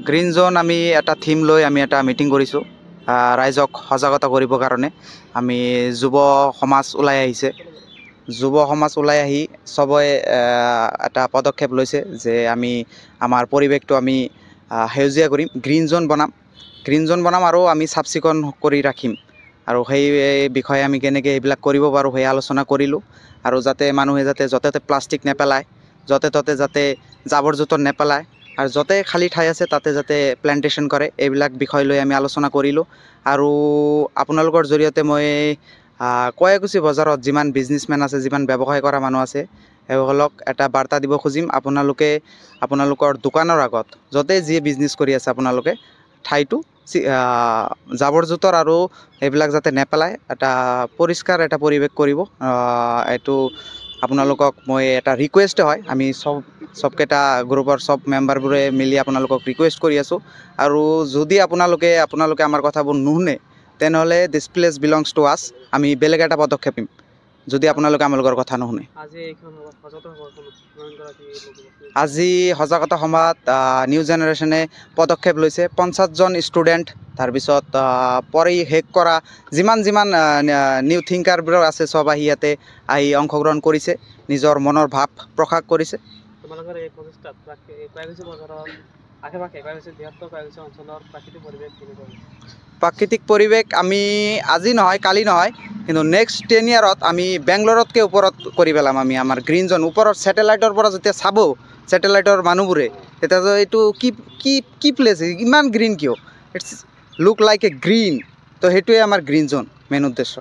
Green জোন আমি এটা theme লৈ আমি এটা মিটিং কৰিছোঁ ৰাইজক সজাগতা কৰিবৰ কাৰণে। আমি যুৱ সমাজ ওলাই আহিছে, যুৱ সমাজ ওলাই আহি চবৰে এটা পদক্ষেপ লৈছে যে আমি আমাৰ পৰিৱেশটো আমি সেউজীয়া কৰিম, গ্ৰীণ জোন বনাম আৰু আমি চাফ চিকুণ কৰি ৰাখিম। আৰু সেই বিষয়ে আমি কেনেকৈ এইবিলাক কৰিব পাৰোঁ সেই আলোচনা কৰিলোঁ। আৰু যাতে মানুহে যাতে য'তে ত'তে প্লাষ্টিক নেপেলায়, য'তে ত'তে যাতে জাবৰ জোঁথৰ নেপেলায়, আৰু য'তে খালী ঠাই আছে তাতে যাতে প্লেণ্টেশ্যন কৰে, এইবিলাক বিষয় লৈ আমি আলোচনা কৰিলোঁ। আৰু আপোনালোকৰ জৰিয়তে মই কয়াকুছি বজাৰত যিমান বিজনেছমেন আছে, যিমান ব্যৱসায় কৰা মানুহ আছে, সেইসকলক এটা বাৰ্তা দিব খুজিম। আপোনালোকৰ দোকানৰ আগত য'তে যিয়ে বিজনেছ কৰি আছে আপোনালোকে ঠাইটো জাবৰ জোঁথৰ আৰু এইবিলাক যাতে নেপেলায়, এটা পৰিষ্কাৰ এটা পৰিৱেশ কৰিব। এইটো আপোনালোকক মই এটা ৰিকুৱেষ্ট হয়, আমি চবকেইটা গ্ৰুপৰ চব মেম্বাৰবোৰে মিলি আপোনালোকক ৰিকুৱেষ্ট কৰি আছোঁ। আৰু যদি আপোনালোকে আমাৰ কথাবোৰ নুশুনে তেনেহ'লে দিছ প্লেচ বিলংছ টু আছ, আমি বেলেগ এটা পদক্ষেপ নিম যদি আপোনালোকে আমালোকৰ কথা নুশুনে। আজি সজাগতা সভাত নিউ জেনেৰেশ্যনে পদক্ষেপ লৈছে। 50জন ষ্টুডেণ্ট, তাৰপিছত পঢ়ি শেষ কৰা যিমান নিউ থিংকাৰবোৰ আছে চব আহি ইয়াতে অংশগ্ৰহণ কৰিছে, নিজৰ মনৰ ভাৱ প্ৰকাশ কৰিছে। তোমালোকৰ এই প্ৰচেষ্টাত কয়াকুছি বজাৰৰ আশে-পাশে বৃহত্তৰ কয়াকুছি অঞ্চলৰ প্ৰাকৃতিক পৰিৱেশ আমি আজি নহয় কালি নহয়, কিন্তু নেক্সট 10 ইয়াৰত আমি বেংগলোৰতকৈ ওপৰত কৰি পেলাম। আমি আমাৰ গ্ৰীণ জোন ওপৰত ছেটেলাইটৰ পৰা যেতিয়া চাব ছেটেলাইটৰ মানুহবোৰে, তেতিয়া এইটো কি প্লেচ, ইমান গ্ৰীণ কিয়, it's look like a green. তো সেইটোৱে আমাৰ গ্ৰীণ জোন মেইন উদ্দেশ্য।